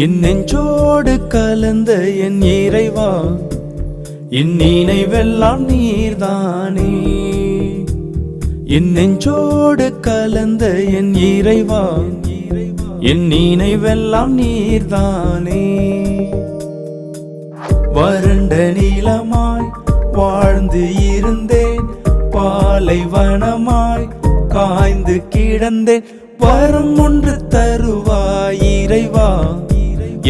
என் நெஞ்சோடு கலந்த என் இறைவா, என் நினைவெல்லாம் நீர்தானே. என் நெஞ்சோடு கலந்த என் இறைவா, என் நினைவெல்லாம் நீர்தானே. வறண்ட நீளமாய் வாழ்ந்து இருந்தேன், பாலைவனமாய் காய்ந்து கிடந்தேன். வரம் ஒன்று தருவாய் இறைவா,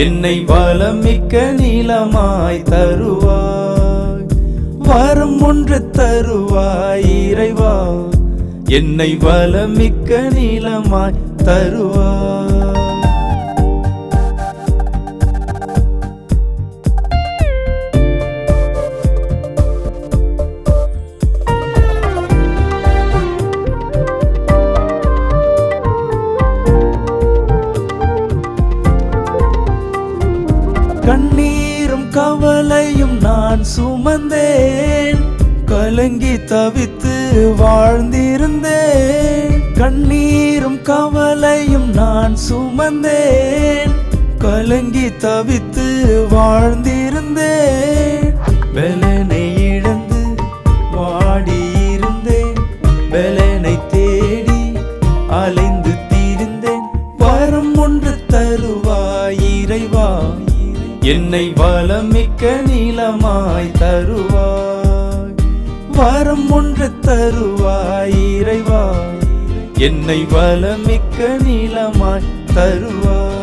என்னை வளமிக்க நீளமாய் தருவாய். வரம் ஒன்று தருவாய் இறைவா, என்னை வளமிக்க நீளமாய் தருவாய். கண்ணீரும் கவலையும் நான் சுமந்தேன், கலங்கி தவித்து வாழ்ந்திருந்தேன். கண்ணீரும் கவலையும் நான் சுமந்தேன், கலங்கி தவித்து வாழ்ந்திருந்தேன். பலனை இழந்து வாடியிருந்தேன், பலனை தேடி அலைந்து திரிந்தேன். வரம் ஒன்று தருவாய் இறைவா, என்னை வளமிக்க நீளமாய் தருவாய். வரம் ஒன்று தருவாய் இறைவா, என்னை வளமிக்க நீளமாய் தருவாய்.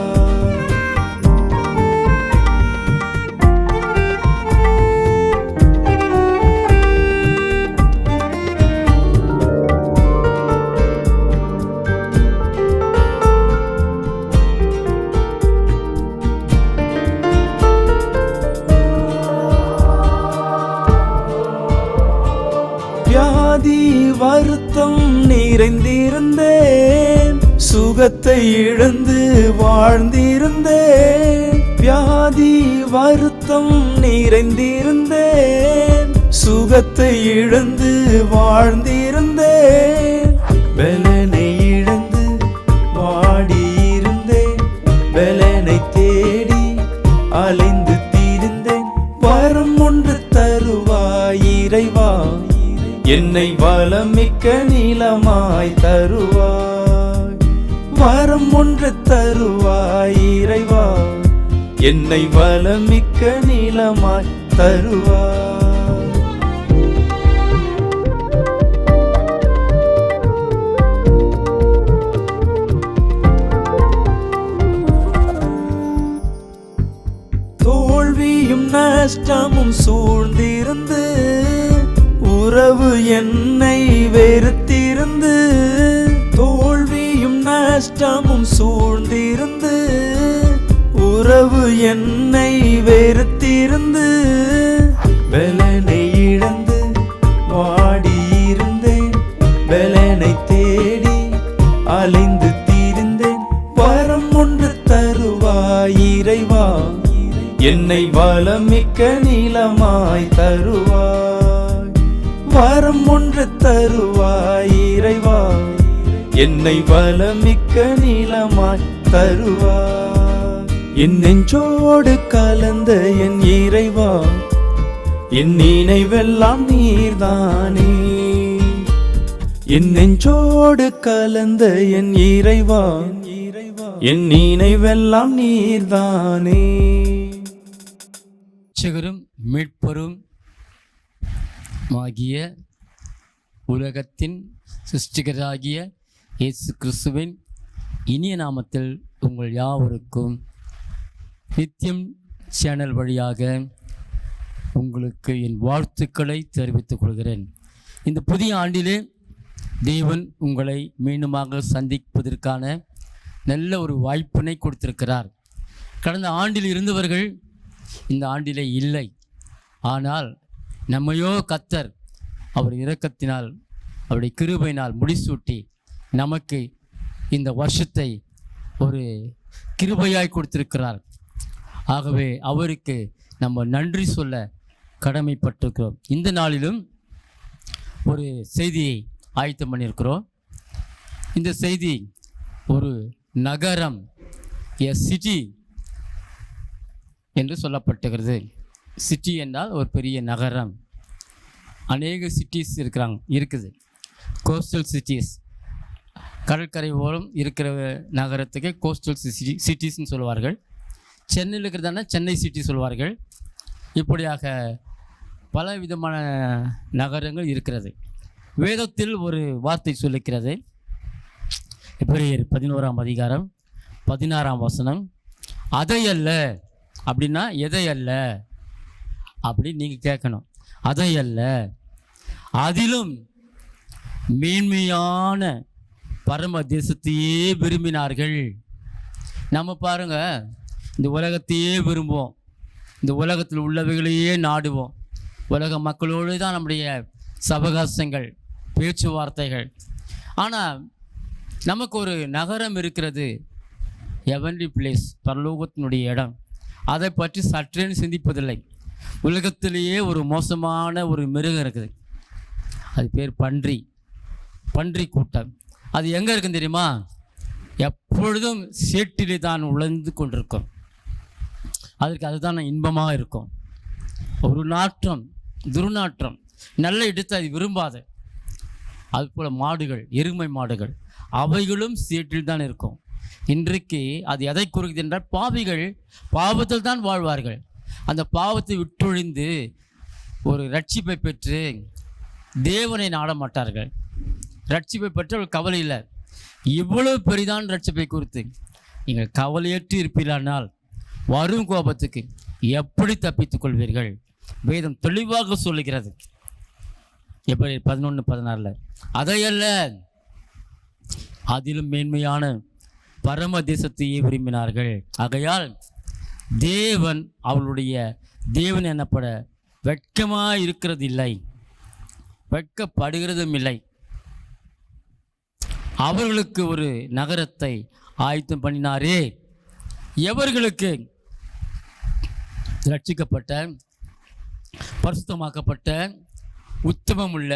வியாதி வருத்தம் நிறைந்திருந்தேன், சுகத்தை இழந்து வாழ்ந்திருந்தேன். வியாதி வருத்தம் நிறைந்திருந்தேன், சுகத்தை இழந்து வாழ்ந்திருந்தேன். பலனை இழந்து வாடியிருந்தேன், பலனை தேடி அலைந்து திரிந்தேன். வரம் ஒன்று தருவாய் இறைவா, என்னை வளமிக்க நீளமாய் தருவாய். வரம் ஒன்று தருவாய் இறைவா, என்னை வளமிக்க நீளமாய் தருவாய். தோல்வியும் நஷ்டமும் சூழ்ந்திருந்து, உறவு என்னை வெறுத்திருந்து. தோல்வியும் நஷ்டமும் சூழ்ந்திருந்து, உறவு என்னை வெறுத்திருந்து. பலனை இழந்து வாடியிருந்தேன், பலனை தேடி அலைந்து திரிந்தேன். வரம் ஒன்று தருவாய் இறைவா, என்னை வளமிக்க நீளமாய் தருவாய். வரம் ஒன்று தருவாய் இறைவா, என்னை வளமிக்க நீளமாய் தருவாய். என் நெஞ்சோடு கலந்த என் இறைவா, என் நினைவெல்லாம் நீர்தானே. என் நெஞ்சோடு கலந்த என் இறைவா, என் நினைவெல்லாம் நீர்தானே. ரட்சகரும் மீட்பரும் ஆகிய உலகத்தின் சிருஷ்டிகராகிய இயேசு கிறிஸ்துவின் இனிய நாமத்தில் உங்கள் யாவருக்கும் நித்தியம் சேனல் வழியாக உங்களுக்கு என் வாழ்த்துக்களை தெரிவித்துக் கொள்கிறேன். இந்த புதிய ஆண்டிலே தேவன் உங்களை மீண்டுமாக சந்திப்பதற்கான நல்ல ஒரு வாய்ப்பினை கொடுத்திருக்கிறார். கடந்த ஆண்டில் இருந்தவர்கள் இந்த ஆண்டிலே இல்லை. ஆனால் நம்மையோ கர்த்தர் அவர் இரக்கத்தினால் அவருடைய கிருபையினால் முடிசூட்டி நமக்கு இந்த வருஷத்தை ஒரு கிருபையாய் கொடுத்திருக்கிறார். ஆகவே அவருக்கு நம்ம நன்றி சொல்ல கடமைப்பட்டிருக்கிறோம். இந்த நாளிலும் ஒரு செய்தியை ஆயத்தம் பண்ணியிருக்கிறோம். இந்த செய்தி ஒரு நகரம், எ சிட்டி என்று சொல்லப்பட்டுகிறது. சிட்டி என்றால் ஒரு பெரிய நகரம். அநேக சிட்டிஸ் இருக்குது. கோஸ்டல் சிட்டிஸ், கடற்கரை ஓரம் இருக்கிற நகரத்துக்கு கோஸ்டல் சிட்டிஸ்ன்னு சொல்லுவார்கள். சென்னையில் இருக்கிறதான சென்னை சிட்டி சொல்வார்கள். இப்படியாக பல விதமான நகரங்கள் இருக்கிறது. வேதத்தில் ஒரு வார்த்தை சொல்லிக்கிறது. எபிரேயர் 11ஆம் அதிகாரம் 16ஆம் வசனம். அதையல்ல அப்படின்னா எதையல்ல அப்படின்னு நீங்கள் கேட்கணும். அதையல்ல, அதிலும் மேன்மையான பரம தேசத்தையே விரும்பினார்கள். நம்ம பாருங்க, இந்த உலகத்தையே விரும்புவோம், இந்த உலகத்தில் உள்ளவைகளையே நாடுவோம். உலக மக்களோடு தான் நம்முடைய சவகாசங்கள், பேச்சுவார்த்தைகள். ஆனால் நமக்கு ஒரு நகரம் இருக்கிறது, ஹெவன்லி பிளேஸ், பரலோகத்தினுடைய இடம். அதை பற்றி சற்றேன்னு சிந்திப்பதில்லை. உலகத்திலேயே ஒரு மோசமான ஒரு மிருகம் இருக்குது, அது பேர் பன்றி கூட்டம். அது எங்கே இருக்குன்னு தெரியுமா? எப்பொழுதும் சேற்றிலே தான் உழந்து கொண்டிருக்கும். அதற்கு அதுதான் இன்பமாக இருக்கும். ஒரு நாற்றம், துர்நாற்றம், நல்ல இடத்தை அது விரும்பாது. அதுபோல் மாடுகள், எருமை மாடுகள், அவைகளும் சேற்றில் தான் இருக்கும். இன்றைக்கு அது எதை குறிக்குது என்றால், பாவிகள் பாவத்தில் தான் வாழ்வார்கள். அந்த பாவத்தை விட்டொழிந்து ஒரு ரட்சிப்பை பெற்று தேவனை நாட மாட்டார்கள். ரட்சிப்பை பெற்ற ஒரு கவலை இல்லை. இவ்வளவு பெரிதான் ரட்சிப்பை குறித்து நீங்கள் கவலையற்று இருப்பீர்களானால் வரும் கோபத்துக்கு எப்படி தப்பித்துக் கொள்வீர்கள்? வேதம் தெளிவாக சொல்லுகிறது. எப்படி 11:16. அதையல்ல, அதிலும் மேன்மையான பரம தேசத்தையே விரும்பினார்கள். ஆகையால் தேவன் அவளுடைய தேவன் எனப்பட வெட்கமாக இருக்கிறது இல்லை, வெட்கப்படுகிறதும் இல்லை. அவர்களுக்கு ஒரு நகரத்தை ஆயத்தம் பண்ணினாரே. எவர்களுக்கு? ரட்சிக்கப்பட்ட, பரிசுத்தமாக்கப்பட்ட, உத்தமமுள்ள,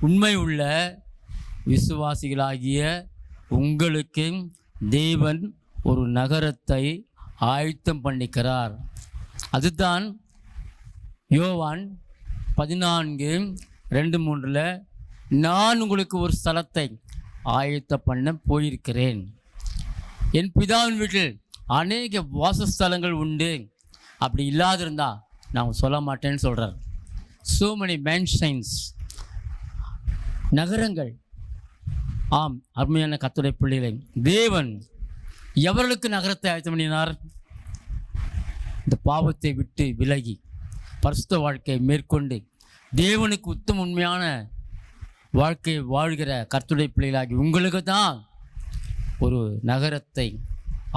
உண்மை உள்ள விசுவாசிகளாகிய உங்களுக்கு தேவன் ஒரு நகரத்தை ஆயத்தம் பண்ணிக்கிறார். அதுதான் யோவான் 14:2-3 நான் உங்களுக்கு ஒரு ஸ்தலத்தை ஆயத்தம் பண்ண போயிருக்கிறேன். என் பிதாவின் வீட்டில் அநேக வாசஸ்தலங்கள் உண்டு, அப்படி இல்லாதிருந்தா நான் சொல்ல மாட்டேன்னு சொல்கிறார். so many mansions, நகரங்கள். ஆம், அருமையான கர்த்தருடைய பிள்ளைகளை, தேவன் எவர்களுக்கு நகரத்தை ஆயத்தம் பண்ணினார்? இந்த பாவத்தை விட்டு விலகி பரிசுத்த வாழ்க்கையை மேற்கொண்டு தேவனுக்கு உத்தம உண்மையான வாழ்க்கையை வாழ்கிற கர்த்தருடைய பிள்ளைகளாகி உங்களுக்கு தான் ஒரு நகரத்தை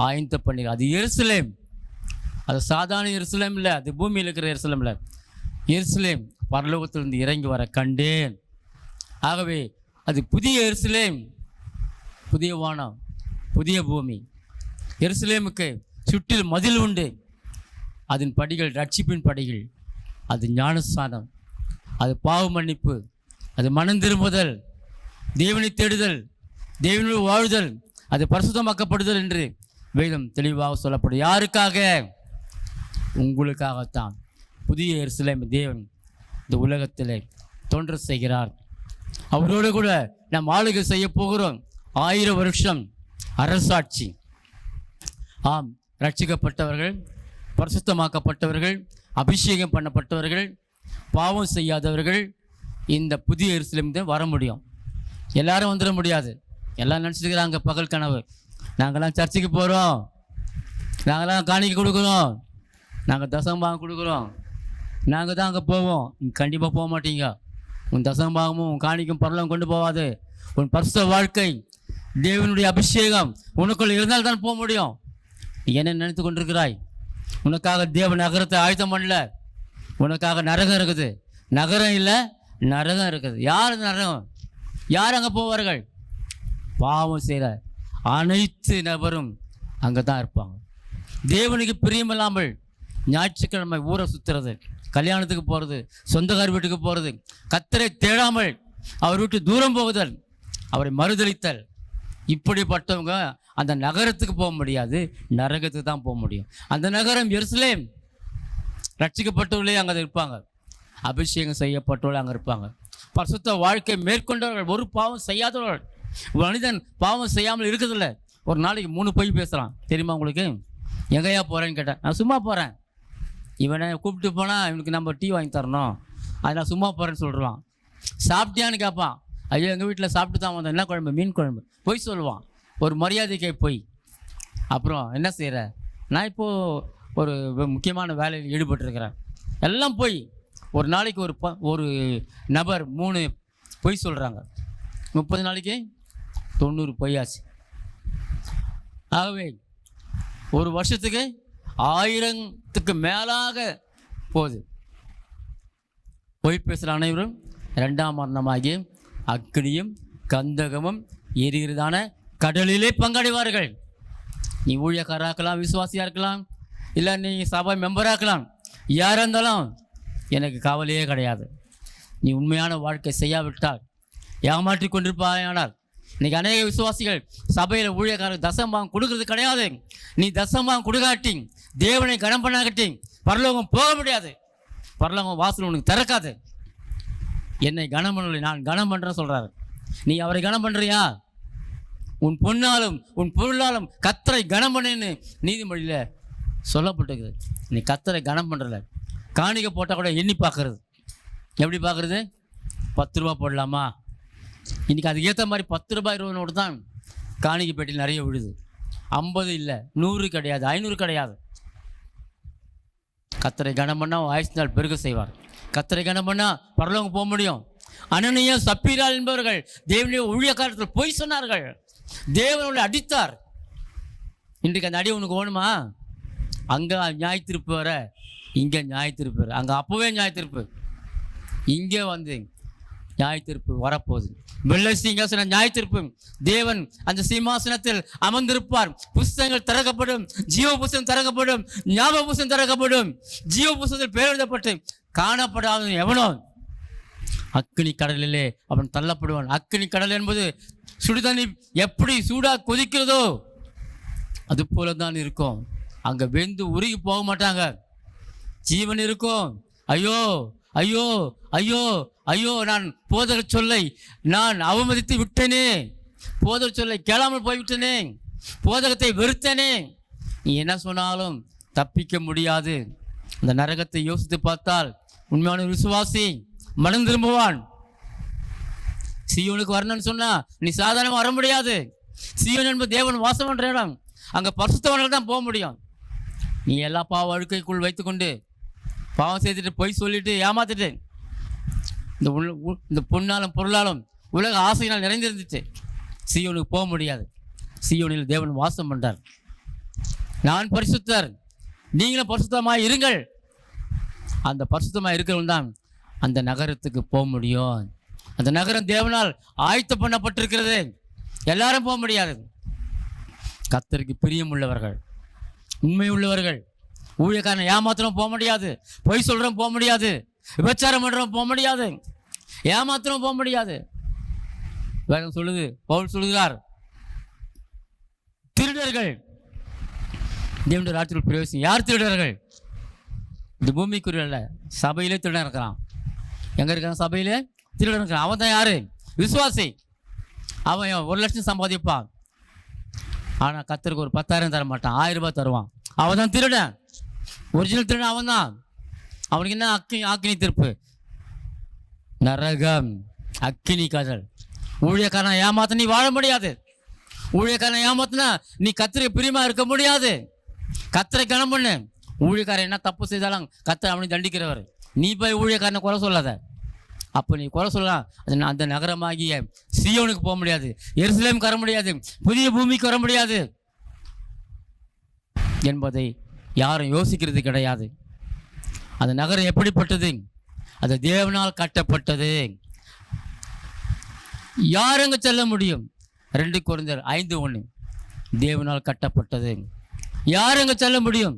ஆயத்தம் பண்ணி. அது எருசலேம். அது சாதாரண எருசலேம் இல்லை, அது பூமியில் இருக்கிற எருசலேம் இல்லை. எருசலேம் பரலோகத்திலிருந்து இறங்கி வர கண்டேன். ஆகவே அது புதிய எருசலேம், புதிய வானம், புதிய பூமி. எருசலேமுக்கு சுற்றில் மதில் உண்டு. அதன் படிகள் ரட்சிப்பின் படிகள். அது ஞானஸ்தானம், அது பாவ மன்னிப்பு, அது மனம் திரும்புதல், தேவனை தேடுதல், தேவனோடு வாழ்தல், அது பரிசுத்தமாக்கப்படுதல் என்று வேதம் தெளிவாக சொல்லப்படும். யாருக்காக? உங்களுக்காகத்தான் புதிய எருசலேம் தேவன் இந்த உலகத்தில் தோன்ற செய்கிறார். அவரோடு கூட நாம் ஆளுகை செய்ய போகிறோம். 1000 வருஷம் அரசாட்சி. ஆம், ரட்சிக்கப்பட்டவர்கள், பரிசுத்தமாக்கப்பட்டவர்கள், அபிஷேகம் பண்ணப்பட்டவர்கள், பாவம் செய்யாதவர்கள் இந்த புதிய எருசலேம் தான் வர முடியும். எல்லாரும் வந்துட முடியாது. எல்லாம் நினச்சிருக்கிறாங்க பகல் கனவு. நாங்கள்லாம் சர்ச்சுக்கு போகிறோம், நாங்கள்லாம் காணிக்கை கொடுக்குறோம், நாங்கள் தசமபாகம் கொடுக்குறோம், நாங்கள் தான் அங்கே போவோம். நீங்கள் கண்டிப்பாக போக மாட்டீங்க. உன் தசமபாகமும் உன் காணிக்கும் பரலோகம் கொண்டு போகாது. உன் பரிசுத்த வாழ்க்கை, தேவனுடைய அபிஷேகம் உனக்குள்ள இருந்தால் தான் போக முடியும். நீ என்ன நினைத்து கொண்டிருக்கிறாய்? உனக்காக தேவ நகரத்தை ஆயத்தம் பண்ணல. உனக்காக நரகம் இருக்குது. நகரம் இல்லை, நரகம் இருக்குது. யார் நரகம்? யார் அங்கே போவார்கள்? பாவம் செய்கிற அனைத்து நபரும் அங்கே தான் இருப்பாங்க. தேவனுக்கு பிரியமில்லாமல் ஞாயிற்றுக்கிழமை ஊரை சுற்றுறது, கல்யாணத்துக்கு போகிறது, சொந்தக்கார வீட்டுக்கு போகிறது, கர்த்தரை தேடாமல் அவர் விட்டு தூரம் போகுதல், அவரை மறுதளித்தல், இப்படிப்பட்டவங்க அந்த நகரத்துக்கு போக முடியாது, நரகத்துக்கு தான் போக முடியும். அந்த நகரம் எருசலேம். ரட்சிக்கப்பட்டவர்களே அங்கே இருப்பாங்க, அபிஷேகம் செய்யப்பட்டவர்களே அங்கே இருப்பாங்க, பரிசுத்த வாழ்க்கை மேற்கொண்டவர்கள், ஒரு பாவம் செய்யாதவர்கள். மனிதன் பாவம் செய்யாமல் இருக்குதில்ல. ஒரு நாளைக்கு 3 பொய் பேசுகிறான் தெரியுமா உங்களுக்கு? எங்கேயா போகிறேன்னு கேட்டேன், நான் சும்மா போகிறேன். இவனை கூப்பிட்டு போனால் இவனுக்கு நம்ம டீ வாங்கி தரணும், அது நான் சும்மா போகிறேன்னு சொல்கிறான். சாப்பிட்டியான்னு கேட்பான், ஐயோ எங்கள் வீட்டில் சாப்பிட்டு தான் வந்தேன், என்ன குழம்பு? மீன் குழம்பு. பொய் சொல்லுவான், ஒரு மரியாதைக்கே பொய். அப்புறம் என்ன செய்கிற? நான் இப்போது ஒரு முக்கியமான வேலையில் ஈடுபட்டிருக்கிறேன். எல்லாம் பொய். ஒரு நாளைக்கு ஒரு நபர் 3 பொய் சொல்கிறாங்க. 30 நாளைக்கு 90 பொய்யாச்சு. ஆகவே ஒரு வருஷத்துக்கு 1000க்கு மேலாக போகுது. பொய் பேசுகிற அனைவரும் 2ஆம் மரணமாகிய அக்கினியும் கந்தகமும் எரிகிறதான கடலிலே பங்கடைவார்கள். நீ ஊழியக்காரராக இருக்கலாம், விசுவாசியாக இருக்கலாம், இல்லை நீ சபை மெம்பராக இருக்கலாம், யாராக இருந்தாலும் எனக்கு கவலையே கிடையாது. நீ உண்மையான வாழ்க்கை செய்யாவிட்டால் ஏமாற்றி கொண்டிருப்பாயானால், இன்றைக்கி அநேக விசுவாசிகள் சபையில் ஊழியக்காரருக்கு தசமாகம் கொடுக்கறது கிடையாது. நீ தசமாகம் கொடுக்காட்டி, தேவனை கனம் பண்ணாகட்டி பரலோகம் போக முடியாது. பரலோகம் வாசல் உனக்கு திறக்காது. என்னை கனம் பண்ணலை, நான் கனம் பண்ணுறேன்னு சொல்கிறாரு. நீ அவரை கனம் பண்ணுறியா? உன் பொன்னாலும் உன் பொருளாலும் கத்தரை கனம் பண்ணேன்னு நீதிமொழியில் சொல்லப்பட்டிருக்குது. நீ கத்தரை கனம் பண்ணுறல. காணிக்கை போட்டால் கூட எண்ணி பார்க்கறது. எப்படி பார்க்குறது? 10 ரூபா போடலாமா? இன்றைக்கி அதுக்கு ஏற்ற மாதிரி 10 ரூபாய் 20 நோட்டு தான் காணிக்கை பெட்டியில் நிறைய விழுது. 50 இல்லை, 100 கிடையாது, 500 கிடையாது. கத்தரை கனம் பண்ணால் ஆயுசு நாள் பெருக செய்வார். கத்தரை கனம் பண்ணால் பரலோகம் போக முடியும். அனனியா சப்பீராள் என்பவர்கள் தேவனுடைய ஊழியக்காரத்தில் பொய் சொன்னார்கள். தேவனுடைய அடித்தார். இன்றைக்கு அந்த அடி உனக்கு வேணுமா? அங்கே நியாயத்தீர்ப்பு வர, இங்கே நியாயத்தீர்ப்பு வர. அங்கே அப்போவே நியாயத்தீர்ப்பு, இங்கே வந்து நியாயத்தீர்ப்பு வரப்போகுது. வெள்ளை சிங்காசன நியாயத்தீர்ப்பு. தேவன் அந்த சிம்மாசனத்தில் அமர்ந்திருப்பார். புஸ்தகங்கள் திறக்கப்படும், ஜீவ புஸ்தகம் திறக்கப்படும், ஞாபக புஸ்தகம் திறக்கப்படும். ஜீவ புஸ்தகத்தில் பேர் எழுதப்பட்டு காணப்படாத எவனோ அக்கினி கடலிலே அவன் தள்ளப்படுவான். அக்கினி கடல் என்பது சுடுதண்ணி எப்படி சூடாக கொதிக்கிறதோ அது போல தான் இருக்கும். அங்கே வெந்து உருகி போக மாட்டாங்க, ஜீவன் இருக்கும். ஐயோ ஐயோ ஐயோ ஐயோ, நான் போதகர் சொல்லை நான் அவமதித்து விட்டேனே, போதகர் சொல்லை கேளாமல் போய்விட்டேனே, போதகத்தை வெறுத்தேனே. நீ என்ன சொன்னாலும் தப்பிக்க முடியாது. அந்த நரகத்தை யோசித்து பார்த்தால் உண்மையான விசுவாசி மனம் திரும்புவான். சீயோனுக்கு வரணும்னு சொன்னா நீ சாதாரணமாக வர முடியாது. சீயோன் என்பது தேவன் வாசம் பண்ற இடம். அங்கே பரிசுத்தவர்கள் தான் போக முடியும். நீ எல்லா பாவ அழுக்கைக்குள் வைத்துக்கொண்டு பாவம் செய்துட்டு பொய் சொல்லிட்டு ஏமாத்திட்டு இந்த பொன்னாலும் பொருளாலும் உலக ஆசையினால் நிறைந்திருந்துச்சு. சீயோனுக்கு போக முடியாது. சீயோனில் தேவன் வாசம் பண்றார். நான் பரிசுத்தர், நீங்களும் பரிசுத்தமாக இருங்கள். அந்த பரிசுத்தமாக இருக்கிறவன் தான் அந்த நகரத்துக்கு போக முடியும். அந்த நகரம் தேவனால் ஆயத்த பண்ணப்பட்டிருக்கிறது. எல்லாரும் போக முடியாது. கர்த்தருக்கு பிரியம் உள்ளவர்கள், உண்மை உள்ளவர்கள், ஊழியக்காரன் ஏமாத்திரம் போக முடியாது, பொய் சொல்கிறோம் போக முடியாது, விபச்சாரம் பண்ணுறோம் போக முடியாது, ஏமாத்திரம் போக முடியாது. வேதம் சொல்லுது, பவுல் சொல்லுகிறார், திருடர்கள் தேவனுடைய ராஜ்யத்தில் பிரவேசம். யார் திருடர்கள்? இந்த பூமிக்குரியல்ல, சபையிலே திருடன் இருக்கிறான். எங்கே இருக்கான்? சபையிலே திருடன் இருக்கிறான். அவன் தான் யாரு? விசுவாசி. அவன் 1 லட்சம் சம்பாதிப்பான், ஆனால் கர்த்தருக்கு ஒரு 10,000 தர மாட்டான், 1000 ரூபாய் தருவான். அவன் தான் திருடன். ஒரிஜினல் திருடன் அவன் தான். அவனுக்கு என்ன அக்கினி தீர்ப்பு? நரகம், அக்கினி கடல். ஊழியக்காரன் ஏமாத்த நீ வாழ முடியாது. ஊழியக்காரன் ஏமாத்தினா நீ கர்த்தருக்கு பிரியமா இருக்க முடியாது. கர்த்தரை கனம் பண்ணு. ஊழியக்காரன் என்ன தப்பு செய்தாலும் கர்த்தர் அவனை தண்டிக்கிறவர். நீ போய் ஊழியக்காரனை குறை சொல்லாத. அப்போ நீ குறை சொல்லலாம், அந்த நகரமாகிய சீயோனுக்கு போக முடியாது, எருசலேமுக்கு வர முடியாது, புதிய பூமிக்கு வர முடியாது என்பதை யாரும் யோசிக்கிறது கிடையாது. அந்த நகரம் எப்படிப்பட்டது? அது தேவனால் கட்டப்பட்டது. யாருங்க செல்ல முடியும்? 2 கொரிந்தியர் 5:1 தேவனால் கட்டப்பட்டது. யாருங்க செல்ல முடியும்?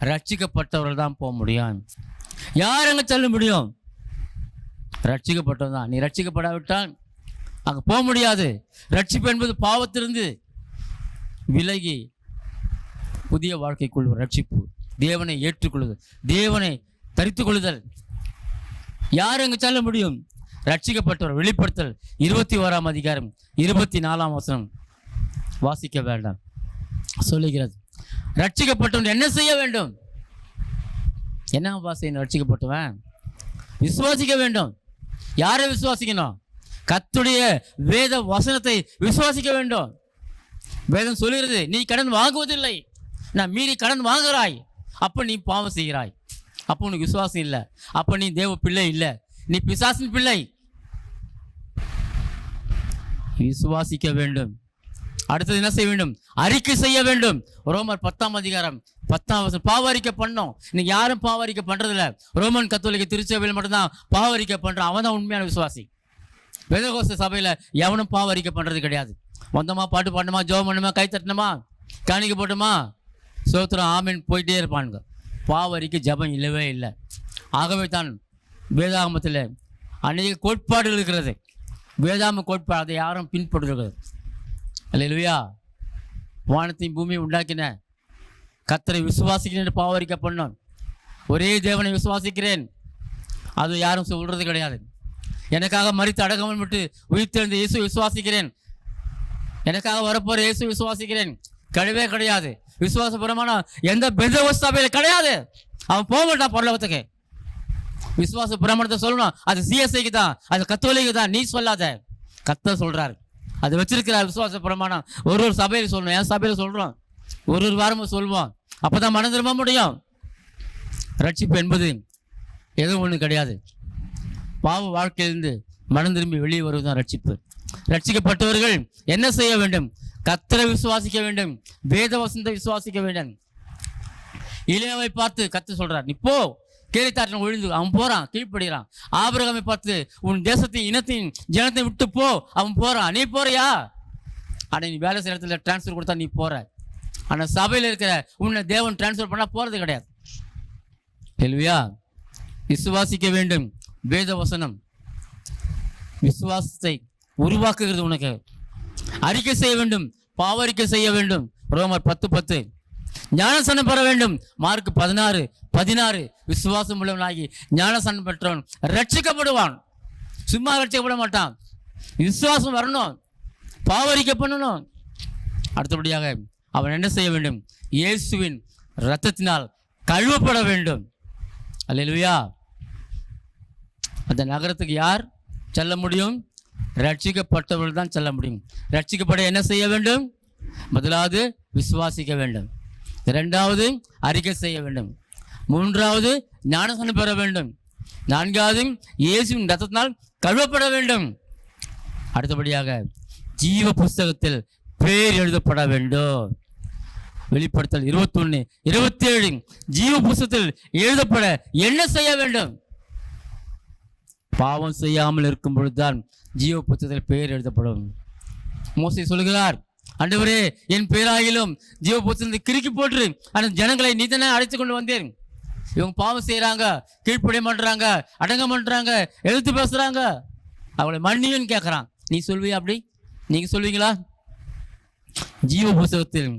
ரட்சிக்கப்பட்டவர்கள் தான் போக முடியும். யாருங்க செல்ல முடியும்? ரட்சிக்கப்பட்டவன் தான். நீ ரட்சிக்கப்படாவிட்டால் அங்கே போக முடியாது. ரட்சிப்பு என்பது பாவத்திலிருந்து விலகி புதிய வாழ்க்கைக்குள் ரட்சிப்பு, தேவனை ஏற்றுக்கொள்ளுதல், தேவனை தரித்து கொள்ளுதல். யார் அங்கு செல்ல முடியும்? ரட்சிக்கப்பட்டவர். வெளிப்படுத்தல் 21ஆம் அதிகாரம் 24ஆம் வசனம் வாசிக்க வேண்டாம் சொல்லுகிறது. ரட்சிக்கப்பட்டவன் என்ன செய்ய வேண்டும்? என்ன வாசிக்கணும்? ரட்சிக்கப்பட்டவன் விசுவாசிக்க வேண்டும். யாரை விசுவாசிக்கணும்? கர்த்தருடைய வேத வசனத்தை விசுவாசிக்க வேண்டும். வேதம் சொல்லுகிறது, நீ கடன் வாங்குவதில்லை, நான் மீறி கடன் வாங்குறாய், அப்போ நீ பாவம் செய்கிறாய், அப்போ உனக்கு விசுவாசம் இல்லை, அப்போ நீ தேவ பிள்ளை இல்லை, நீ பிசாசின் பிள்ளை. விசுவாசிக்க வேண்டும். அடுத்தது என்ன செய்ய வேண்டும்? அறிக்கை செய்ய வேண்டும். ரோமர் 10ஆம் அதிகாரம் 10ஆம் வசனம். பாவரிக்கை பண்ணோம். இன்னைக்கு யாரும் பாவரிக்கை பண்றதில்ல. ரோமன் கத்தோலிக்க திருச்சபையில் மட்டும்தான் பாவரிக்கை பண்றான். அவன் தான் உண்மையான விசுவாசி. வேதகோஸ்த சபையில எவனும் பாவரிக்கை பண்றது கிடையாது. வந்தோமா, பாட்டு பாடணுமா, ஜோம் பண்ணுமா, கை தட்டணுமா, காணிக்க போட்டோமா, சோத்திரம் ஆமீன் போயிட்டே இருப்பானுங்க. பாவரிக்கை ஜபம் இல்லவே இல்லை. ஆகவே தான் வேதாகமத்தில் அநேக கோட்பாடுகள் இருக்கிறது. வேதாம கோட்பாடு அதை யாரும் பின்பற்றுகிறது. அல்லேலூயா. வானத்தையும் பூமியை உண்டாக்கின கர்த்தரை விசுவாசிக்கிறேன் பாவரிக்கை பண்ணோம். ஒரே தேவனை விசுவாசிக்கிறேன், அது யாரும் சொல்றது கிடையாது. எனக்காக மரித்து அடக்கம் விட்டு உயிர்த்தெழுந்த இயேசு விசுவாசிக்கிறேன், எனக்காக வரப்போற இயேசு விசுவாசிக்கிறேன், கிடையவே கிடையாது. விசுவாச பிரமாணம் எந்த பெந்தகோஸ்து சபையில கிடையாது. அவன் போக மாட்டான் பரலோகத்துக்கு. விசுவாச பிரமாணத்தை சொல்லணும், அது சிஎஸ்ஐக்கு தான், அது கத்தோலிக்கு தான். நீ சொல்லாத, கர்த்தர் சொல்றாரு. அது வச்சிருக்கிறார் விசுவாச பிரமாணம். ஒரு சபையில் சொல்லணும். என் சபையில் சொல்றோம், ஒரு வாரமும் சொல்லுவோம். அப்பதான் மனம் திரும்ப முடியும். ரட்சிப்பு என்பது எதுவும் ஒண்ணு கிடையாது. பாவ வாழ்க்கையிலிருந்து மனம் திரும்பி வெளியே வருவதுதான் ரட்சிப்பு. ரட்சிக்கப்பட்டவர்கள் என்ன செய்ய வேண்டும்? கர்த்தரை விசுவாசிக்க வேண்டும், வேத வசனத்தை விசுவாசிக்க வேண்டும். இளையவை பார்த்து கர்த்தர் சொல்றார், நீ போ, கேலித்தாட்டின ஒழிந்து. அவன் போறான், கீழ்ப்படுகிறான். ஆபிரகாமை பார்த்து உன் தேசத்தையும் இனத்தையும் ஜனத்தை விட்டு போ, அவன் போறான். நீ போறியா? ஆனா நீ வேலை செய்யற இடத்துல டிரான்ஸ்ஃபர் கொடுத்தா நீ போற. ஆனா சபையில் இருக்கிற உன்னை தேவன் டிரான்ஸ்ஃபர் பண்ணா போறது கிடையாது. கேள்வியா? விசுவாசிக்க வேண்டும். வேத வசனம் விசுவாசத்தை உருவாக்குகிறது. உனக்கு அறிக்கை செய்ய வேண்டும், பாவரிக்கை செய்ய வேண்டும். ரோமர் 10:10. ஞானசனம் பெற வேண்டும். மார்க் 16:16. விசுவாசம் உள்ளவனாகி ஞானசனம் பெற்றவன் ரட்சிக்கப்படுவான். சும்மா ரட்சிக்கப்பட மாட்டான். விசுவாசம் வரணும், பாவரிக்கை பண்ணணும். அடுத்தபடியாக அவன் என்ன செய்ய வேண்டும்? இயேசுவின் இரத்தத்தினால் கழுவப்பட வேண்டும். அல்லேலூயா. அந்த நகரத்துக்கு யார் செல்ல முடியும்? ரட்சிக்கப்பட்டவர்கள் தான் செல்ல முடியும். ரட்சிக்கப்பட என்ன செய்ய வேண்டும்? முதலாவது விசுவாசிக்க வேண்டும், இரண்டாவது அறிக்கை செய்ய வேண்டும், மூன்றாவது ஞானஸ்நானம் பெற வேண்டும், நான்காவது இயேசுவின் இரத்தத்தினால் கழுவப்பட வேண்டும். அடுத்தபடியாக ஜீவ புஸ்தகத்தில் பேர் எழுதப்பட வேண்டும். வெளிப்படுத்தல் 21:27. ஜீவ புஸ்தகத்தில் எழுதப்பட என்ன செய்ய வேண்டும்? பாவம் செய்யாமல் இருக்கும் பொழுதுதான் ஜீவ புத்தகத்தில் பெயர் எழுதப்படும். மோசே சொல்கிறார், ஆண்டவரே என் பேராகிலும் ஜீவ புத்தகத்தை கிறுக்கி போட்டு அந்த ஜனங்களை நீதானே அழைத்து கொண்டு வந்தேன். இவங்க பாவம் செய்யறாங்க, கீழ்ப்படிய மாட்டுறாங்க, அடங்க மாட்டுறாங்க, எழுத்து பேசுறாங்க, அவளை மன்னியும் கேட்கறான். நீ சொல்வியா? அப்படி நீங்க சொல்வீங்களா? ஜீவ புத்தகத்தில்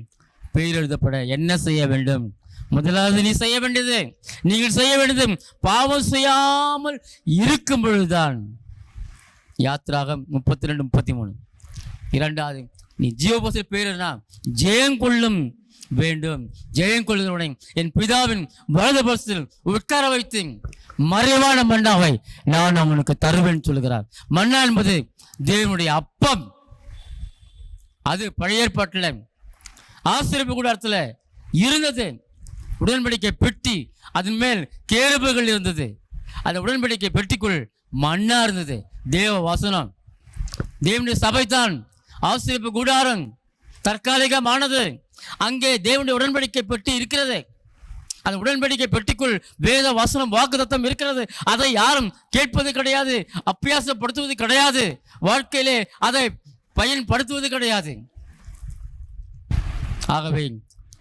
பெயர் எழுதப்பட என்ன செய்ய வேண்டும்? முதலாவது நீ செய்ய வேண்டியது, நீங்கள் செய்ய வேண்டியது பாவம் செய்யாமல் இருக்கும் பொழுதுதான். யாத்திராகம் 32:33. இரண்டாவது, நீ ஜீவபுஸ்தகத்தில் பேருனா ஜெயம் கொள்ளும் வேண்டும். ஜெயம் கொள்ளுகிறவனை என் பிதாவின் வலது பரிசத்தில் உட்கார வைத்து மறைவான மன்னாவை நான் அவனுக்கு தருவேன் சொல்லுகிறார். மன்னா என்பது தேவனுடைய அப்பம். அது பழைய ஏற்பாட்டில் ஆசரிப்பு கூடாரத்தில் இருந்தது. உடன்படிக்கை பெட்டி, அதன் மேல் கேருபுகள் இருந்தது. அந்த உடன்படிக்கை பெட்டிக்குள் மன்னா இருந்தது. தேவ வசனம், தேவனுடைய சபை தான் ஆசரிப்பு கூடாரம். தற்காலிகமானது. அங்கே தேவனுடைய உடன்படிக்கை பெட்டி இருக்கிறது. அந்த உடன்படிக்கை பெட்டிக்குள் வேத வசனம் வாக்குத்தத்தம் இருக்கிறது. அதை யாரும் கேட்பது கிடையாது, அபியாசப்படுத்துவது கிடையாது, வாழ்க்கையிலே அதை பயன்படுத்துவது கிடையாது. ஆகவே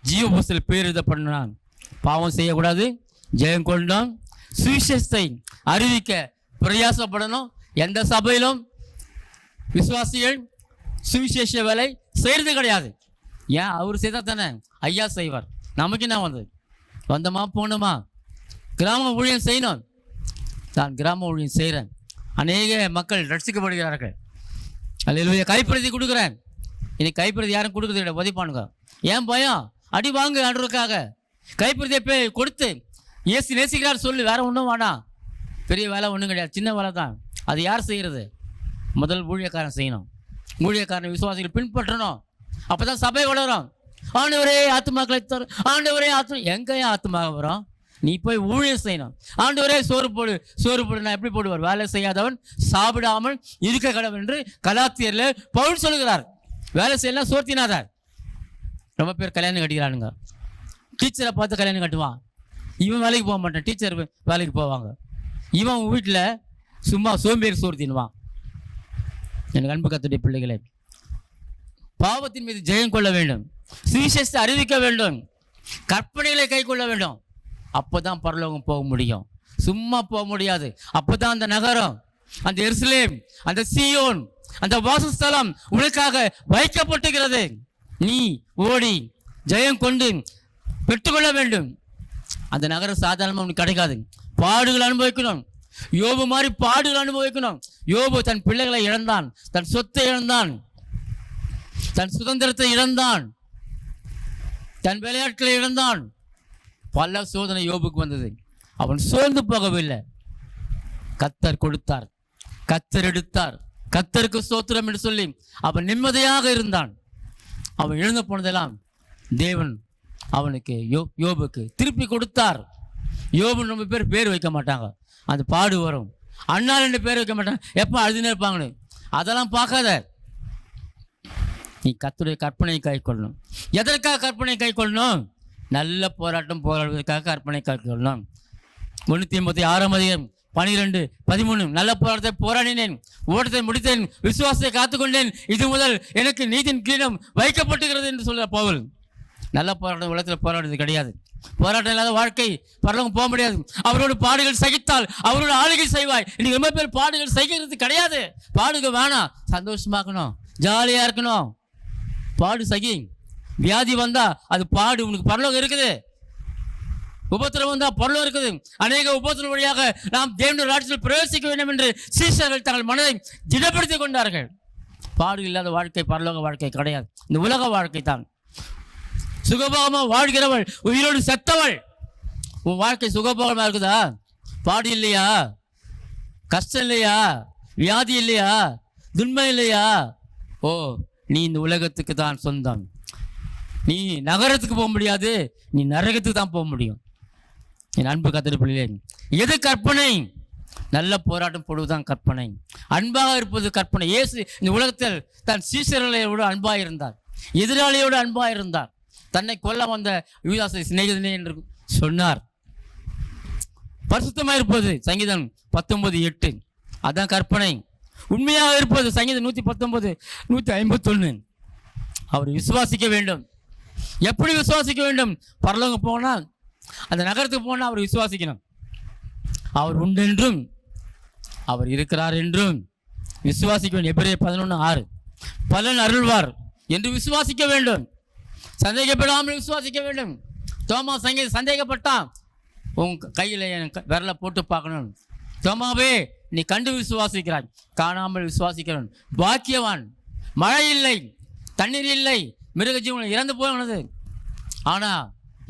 ஜீவ புஸ்தகத்தில் பேர் எழுதப்படணும். பாவம் செய்யக்கூடாது, ஜெயம் கொள்ளணும், சுவிசேஷத்தை அறிவிக்க பிரயாசப்படணும். எந்த சபையிலும் விசுவாசிகள் சுவிசேஷ வேலை செய்யறது கிடையாது. ஏன் அவர் செய்தால் தானே ஐயா செய்வார். நமக்கு என்ன வந்தோமா போனோமா, கிராம ஊழியம் செய்யணும். நான் கிராம ஊழியம் செய்கிறேன், அநேக மக்கள் ரட்சிக்கப்படுகிறார்கள். அல்லேலூயா. கைப்பிரதி கொடுக்குறேன். இன்னைக்கு கைப்பிரதி யாரும் கொடுக்குறது உதவிப்பானுங்க. ஏன் பயம்? அடி வாங்க ஆண்டவருக்காக. கைப்பிரதியை போய் கொடுத்து இயேசு நேசிக்கிறார் சொல்லு, வேற ஒன்றும் வேணாம். பெரிய வேலை ஒன்றும் கிடையாது, சின்ன வேலை தான். அது யார் செய்கிறது? முதல் ஊழியக்காரன் செய்யணும். ஊழியக்காரன் விசுவாசிகள் பின்பற்றணும். அப்போ தான் சபை வளரும். ஆண்டவரே ஆத்துமாக்களை தரும், ஆண்டவரே எங்கேயா ஆத்துமாக வரும்? நீ போய் ஊழியம் செய்யணும். ஆண்டவரே சோறு போடு, சோறு போடு. நான் எப்படி போடுவார்? வேலை செய்யாதவன் சாப்பிடாமல் இருக்க கடவுள் என்று கலாத்தியரில் பவுல் சொல்லுகிறார். வேலை செய்யலாம் சோர்த்தினாதார். ரொம்ப பேர் கல்யாணம் கட்டிக்கிறானுங்க. டீச்சரை பார்த்து கல்யாணம் கட்டுவான். இவன் வேலைக்கு போக மாட்டான், டீச்சர் வேலைக்கு போவாங்க. இவன் வீட்டில் சும்மா சோம்பேறி சோர்த்தினுவான். எனக்கு அன்பு கர்த்தருடைய பிள்ளைகளே, பாவத்தின் மீது ஜெயம் கொள்ள வேண்டும், சுவிசேஷத்தை அறிவிக்க வேண்டும், கற்பனைகளை கை கொள்ள வேண்டும். அப்போதான் பரலோகம் போக முடியும், சும்மா போக முடியாது. அப்போதான் அந்த நகரம், அந்த எருசலேம், அந்த சீயோன், அந்த வாசஸ்தலம் உனக்காக வைக்கப்பட்டுகிறது. நீ ஓடி ஜெயம் கொண்டு பெற்றுக்கொள்ள வேண்டும். அந்த நகரம் சாதாரணமாக உனக்கு கிடைக்காது. பாடுகள் அனுபவிக்கணும். யோபு மாதிரி பாடுகள் அனுபவிக்கணும். யோபு தன் பிள்ளைகளை இழந்தான், தன் சொத்தை இழந்தான், தன் சுதந்திரத்தை இழந்தான், தன் விளையாட்டுகளை இழந்தான். பல சோதனை யோபுக்கு வந்தது. அவன் சோர்ந்து போகவில்லை. கர்த்தர் கொடுத்தார், கர்த்தர் எடுத்தார், கர்த்தருக்கு ஸ்தோத்திரம் என்று சொல்லி அவன் நிம்மதியாக இருந்தான். அவன் இழந்து போனதெல்லாம் தேவன் அவனுக்கு யோபுக்கு திருப்பி கொடுத்தார். யோபு ரொம்ப பேர் வைக்க மாட்டாங்க, அந்த பாடு வரும். அண்ணாள் என்று பேர் வைக்க மாட்டாங்க, எப்போ அழுதுனே இருப்பாங்கன்னு. அதெல்லாம் பார்க்காத. நீ கர்த்தருடைய கற்பனையை கை கொள்ளணும். எதற்காக கற்பனை கை கொள்ளணும்? நல்ல போராட்டம் போராடுவதற்காக கற்பனை கை கொள்ளணும். 156:12-13 நல்ல போராட்டத்தை போராடினேன், ஓட்டத்தை முடித்தேன், விசுவாசத்தை காத்துக்கொண்டேன், இது முதல் எனக்கு நீதியின் கிரீடம் வைக்கப்பட்டுகிறது என்று சொல்ற பவுல். நல்ல போராட்டம் உலகத்தில் போராடுறது கிடையாது. போராட்டம் இல்லாத வாழ்க்கை பரலோகம் போக முடியாது. அவரோட பாடுகள் சகித்தால் அவரோட ஆளுகை செய்வாய். இன்னைக்கு ரொம்ப பேர் பாடுகள் சகிக்கிறது கிடையாது. பாடுக வேணாம், சந்தோஷமாக்கணும், ஜாலியாக இருக்கணும். பாடு சகி. வியாதி வந்தா அது பாடு, உனக்கு பரலோகம் இருக்குது. உபத்திரம் வந்தா பரலோகம் இருக்குது. அநேக உபத்திரம் வழியாக நாம் தேவனுடைய ராஜ்யத்தில் பிரவேசிக்க வேண்டும் என்று சீஷர்கள் தங்கள் மனதை திடப்படுத்திக் கொண்டார்கள். பாடு இல்லாத வாழ்க்கை பரலோக வாழ்க்கை கிடையாது, இந்த உலக வாழ்க்கை தான். சுகபோகமாக வாழ்கிறவள் உயிரோடு செத்தவள். உன் வாழ்க்கை சுகபோகமாக இருக்குதா? பாடு இல்லையா? கஷ்டம் இல்லையா? வியாதி இல்லையா? துன்பம் இல்லையா? ஓ, நீ இந்த உலகத்துக்கு தான் சொந்தம். நீ நகரத்துக்கு போக முடியாது, நீ நரகத்துக்கு தான் போக முடியும். என் அன்பு கர்த்தருடைய பிள்ளைகளே, எது கற்பனை? நல்ல போராட்டம் போடுவதுதான் கற்பனை. அன்பாக இருப்பது கற்பனை. இயேசு இந்த உலகத்தில் தன் சீஷர்களோடு அன்பாக இருந்தார், எதிராளியோடு அன்பாக இருந்தார். தன்னை கொல்ல வந்த யூதாசை சிநேகிதனே என்று சொன்னார். பரிசுத்தமாக இருப்பது சங்கீதம் 19:8 அதான் கற்பனை. உண்மையாக இருப்பது சங்கீதம் 119:151 அவர் விசுவாசிக்க வேண்டும். எப்படி விசுவாசிக்க வேண்டும்? பரலோகம் போனால், அந்த நகரத்துக்கு போனால் அவர் விசுவாசிக்கணும். அவர் உண்டென்றும் அவர் இருக்கிறார் என்றும் விசுவாசிக்க வேண்டும். எபிரேயர் 11:6 பலன் அருள்வார் என்று விசுவாசிக்க வேண்டும். சந்தேகப்படாமல் விசுவாசிக்க வேண்டும். தோமா சந்தேகப்பட்டான். உன் கையில் என் விரலை போட்டு பார்க்கணும். தோமாவே, நீ கண்டு விசுவாசிக்கிறாய், காணாமல் விசுவாசிக்கிறான். பாக்கியவான். மழை இல்லை, தண்ணீர் இல்லை, மிருக ஜீவன் இறந்து போனது. ஆனால்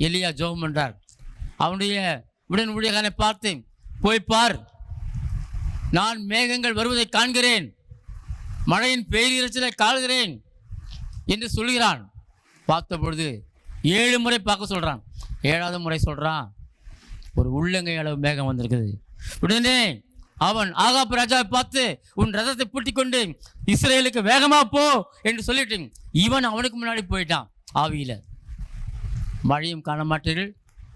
எலியா ஜெபம் என்றார். அவனுடைய உடன் ஊழியக்காரனை பார்த்து, போய் பார், நான் மேகங்கள் வருவதை காண்கிறேன், மழையின் பேரிரைச்சலை காண்கிறேன் என்று சொல்கிறான். பார்த்த பொழுது 7 முறை பார்க்க சொல்கிறான். 7வது முறை சொல்கிறான், ஒரு உள்ளங்கை அளவு மேகம் வந்திருக்குது. உடனே அவன் ஆகாப் ராஜாவை பார்த்து, உன் ரதத்தை பூட்டி கொண்டு இஸ்ரேலுக்கு வேகமா போ என்று சொல்லிட்டு இவன் அவனுக்கு முன்னாடி போயிட்டான். ஆவியில மழையும் காண மாட்டீர்கள்,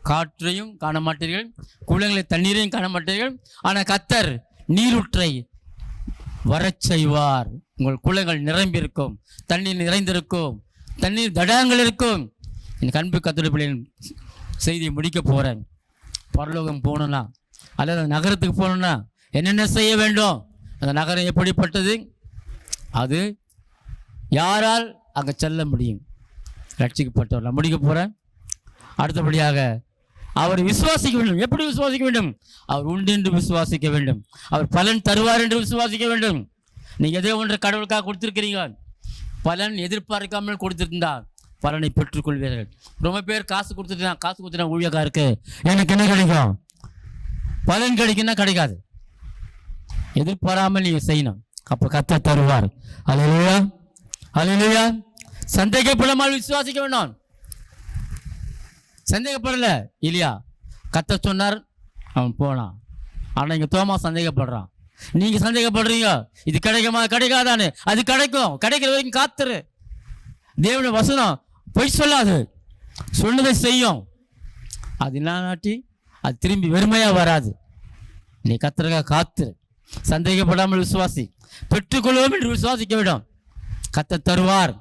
காற்றையும் காண மாட்டீர்கள், குளங்களை தண்ணீரையும் காண மாட்டீர்கள். ஆனால் கர்த்தர் நீரூற்றை வரச் செய்வார். உங்கள் குளங்கள் நிரம்பி இருக்கும், தண்ணீர் நிறைந்திருக்கும், தண்ணீர் தடாகங்கள் இருக்கும். என் அன்பு கர்த்தருடைய பிள்ளைகளின் செய்தியை முடிக்க போகிறேன். பரலோகம் போகணும்னா அல்லது அந்த நகரத்துக்கு போகணும்னா என்னென்ன செய்ய வேண்டும்? அந்த நகரம் எப்படிப்பட்டது? அது யாரால் அங்கே செல்ல முடியும்? ரட்சிக்கப்பட்டவர். நான் முடிக்க போகிறேன். அடுத்தபடியாக அவர் விசுவாசிக்க வேண்டும். எப்படி விசுவாசிக்க வேண்டும்? அவர் உண்டு என்று விசுவாசிக்க வேண்டும். அவர் பலன் தருவார் என்று விசுவாசிக்க வேண்டும். நீங்கள் எதோ ஒன்று கடவுளுக்காக கொடுத்துருக்கிறீங்க, பலன் எதிர்பார்க்காமல் கொடுத்துருந்தால் பலனை பெற்றுக்கொள்வீர்கள். ரொம்ப பேர் காசு கொடுத்துட்டா ஊழியக்காருக்கு எனக்கு என்ன கிடைக்கும், பலன் கிடைக்குன்னா கிடைக்காது. எதிர்பாராமல் நீங்கள் செய்யணும், அப்போ கர்த்தர் தருவார். அல்லேலூயா, அல்லேலூயா. சந்தேகப்படாமல் விசுவாசிக்க வேண்டாம். சந்தேகப்படல இல்லையா? கர்த்தர் சொன்னார், அவன் போனான். ஆனால் இங்கே தோமா சந்தேகப்படுறான். நீங்கள் சந்தேகப்படுறீங்க, இது கிடைக்குமா கிடைக்காதான்னு. அது கிடைக்கும், கிடைக்கிற வரைக்கும் காத்துரு. தேவனுடைய வசனம் பொய் சொல்லாது, சொன்னதை செய்யும். அது இல்லாட்டி அது திரும்பி வெறுமையாக வராது. நீ கர்த்தருக்காக காத்துரு, சந்தேகப்படாமல் விசுவாசி. பெற்றுக்கொள்வோம் என்று விசுவாசிக்க வேண்டும். கர்த்தர் தருவார்.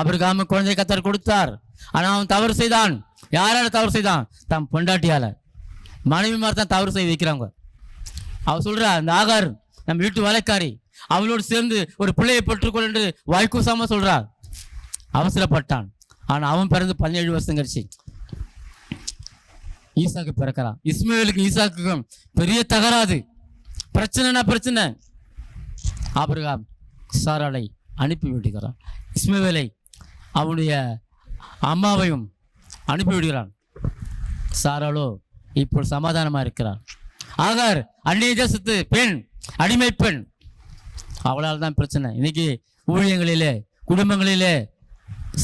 ஆபிரகாம் குழந்தை கர்த்தர் கொடுத்தார். ஆனால் அவன் தவறு செய்தான். யாரால தவறு செய்தான்? தம் பொண்டாட்டியால. மனைவி மாதிரி தான் தவறு செய்து வைக்கிறாங்க. அவ சொல்றா, அந்த ஆகார் நம்ம வீட்டு வேலைக்காரி, அவளோடு சேர்ந்து ஒரு பிள்ளையை பெற்றுக்கொள் என்று வாய்க்கூசாம சொல்றா. அவசரப்பட்டான். ஆனால் அவன் பிறந்து 17 வருஷம் கழிச்சு ஈசாக்கு பிறக்கிறான். இஸ்மாவேலுக்கு ஈசாக்குக்கும் பெரிய தகராது, பிரச்சனைனா பிரச்சனை. ஆபிரகாம் சாராளை அனுப்பி விடுகிறான். இஸ்மாவேலை அவனுடைய அம்மாவையும் அனுப்பிவிடுகிறான். சாராளோ இப்போ சமாதானமாக இருக்கிறார். ஆகார் அந்நிய தேசத்து பெண், அடிமை பெண். அவளால் தான் பிரச்சனை. இன்னைக்கு ஊழியங்களிலே, குடும்பங்களிலே,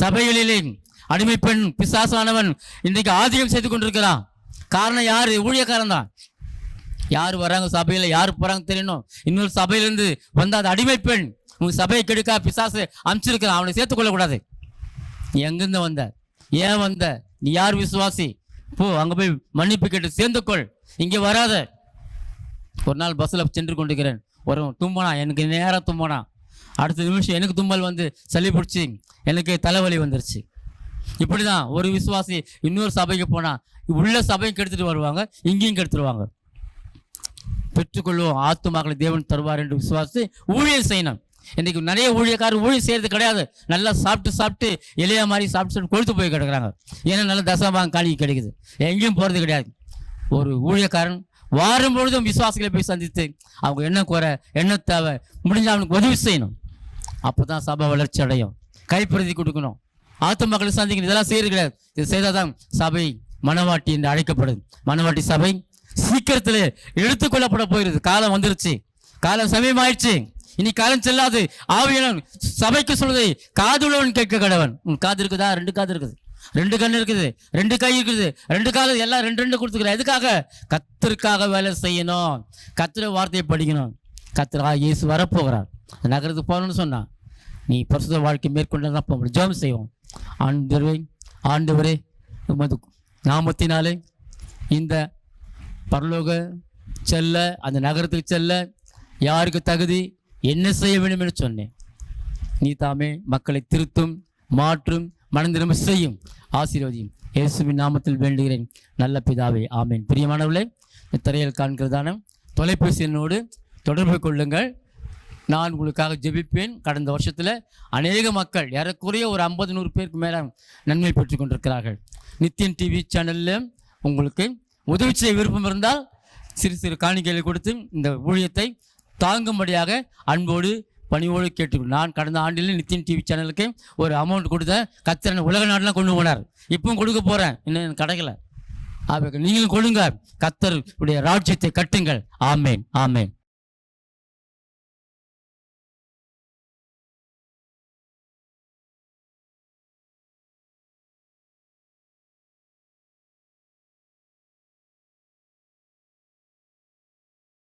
சபைகளிலே அடிமை பெண் பிசாசானவன் இன்றைக்கு ஆதிக்கம் செய்து கொண்டிருக்கிறான். காரணம் யாரு? ஊழியக்காரன் தான். யார் வராங்க சபையில், யார் போகிறாங்க தெரியணும். இன்னொரு சபையிலேருந்து வந்த அந்த அடிமை பெண் உங்கள் சபையை கெடுக்கா பிசாசு அனுப்பிச்சிருக்கிறான். அவனை சேர்த்துக்கொள்ளக்கூடாது. நீ எங்கேருந்து வந்த, ஏன் வந்த, நீ யார் விசுவாசி, போ அங்கே போய் மன்னிப்பு கேட்டு சேர்ந்துக்கொள், இங்கே வராத. ஒரு நாள் பஸ்ஸில் சென்று கொண்டிருக்கிறேன். ஒரு தும்பனா, எனக்கு நேராக தும்பனா. அடுத்த நிமிஷம் எனக்கு தும்பல் வந்து சளி பிடிச்சி எனக்கு தலைவலி வந்துருச்சு. இப்படி தான் ஒரு விசுவாசி இன்னொரு சபைக்கு போனால் உள்ள சபையும் கெடுத்துட்டு வருவாங்க, இங்கேயும் கெடுத்துருவாங்க. பெற்றுக்கொள்வோம், ஆத்துமாக்களை தேவன் தருவார் என்று விசுவாசி ஊழியம் செய்யணும். இன்றைக்கி நிறைய ஊழியக்காரர் ஊழியம் செய்கிறது கிடையாது. நல்லா சாப்பிட்டு இலையா மாதிரி சாப்பிட்டு கொழுத்து போய் கிடக்குறாங்க. ஏன்னா நல்ல தசமாங்க காணிக்கை கிடைக்குது, எங்கேயும் போகிறது கிடையாது. ஒரு ஊழியக்காரன் வாரம் பொழுதும் விசுவாசிகளை போய் சந்தித்து அவங்க என்ன குறை, என்ன தேவை, முடிஞ்ச அவனுக்கு உதவி செய்யணும். அப்போ தான் சபை வளர்ச்சி அடையும். கைப்பிரதி கொடுக்கணும், ஆத்துமாக்களை சந்திக்கணும். இதெல்லாம் செய்யறது கிடையாது. இது செய்தால் தான் சபை மனவாட்டி என்று அழைக்கப்படுது. மனவாட்டி சபை சீக்கிரத்தில் எடுத்துக்கொள்ளப்பட போயிருது. காலம் வந்துருச்சு, காலம் சமயமாயிடுச்சு. இனி காலம் செல்லாது. ஆவியானவன் சபைக்கு சொல்வதை காதுள்ளவன் கேட்க கடவன். உன் காது இருக்குதா? 2 காது இருக்குது, 2 கண் இருக்குது, 2 கை இருக்குது, 2 காது, எல்லாம் 2 கொடுத்துக்கிறேன். எதுக்காக? கர்த்தருக்காக வேலை செய்யணும், கர்த்தர் வார்த்தையை படிக்கணும். கர்த்தர் இயேசு வரப்போகிறார், நகரத்துக்கு போகணும்னு சொன்னான். நீ பரிசுத்த வாழ்க்கை மேற்கொண்டு போக முடியும். ஜெபம் செய்வோம். ஆண்டவரே உமது நாமத்தினாலே இந்த பரலோக செல்ல, அந்த நகரத்துக்கு செல்ல யாருக்கு தகுதி, என்ன செய்ய வேண்டும் என்று சொன்னேன். நீ தாமே மக்களை திருத்தும், மாற்றும், மனந்திரும்ப செய்யும், ஆசீர்வதியும். இயேசுவின் நாமத்தில் வேண்டுகிறேன் நல்ல பிதாவே, ஆமேன். பிரியமானவர்களே, திரையில் காண்கிறதான தொலைபேசி எண்ணோடு தொடர்பு கொள்ளுங்கள். நான் உங்களுக்காக ஜெபிப்பேன். கடந்த வருஷத்தில் அநேக மக்கள், ஏறக்குறைய ஒரு 50-100 பேருக்கு மேலே நன்மை பெற்று கொண்டிருக்கிறார்கள். நித்தியன் டிவி சேனலில் உங்களுக்கு உதவி செய்ய விருப்பம் இருந்தால் சிறு சிறு காணிக்கைகளை கொடுத்து இந்த ஊழியத்தை தாங்கும்படியாக அன்போடு பணியோடு கேட்டுக்கொள். நான் கடந்த ஆண்டில் நித்தியன் டிவி சேனலுக்கு ஒரு அமௌண்ட் கொடுத்த கர்த்தர் உலக நாடெலாம் கொண்டு போனார். இப்பவும் கொடுக்க போகிறேன், இன்னும் கிடைக்கல. நீங்களும் கொடுங்க, கர்த்தருடைய ராஜ்யத்தை கட்டுங்கள். ஆமேன், ஆமேன்.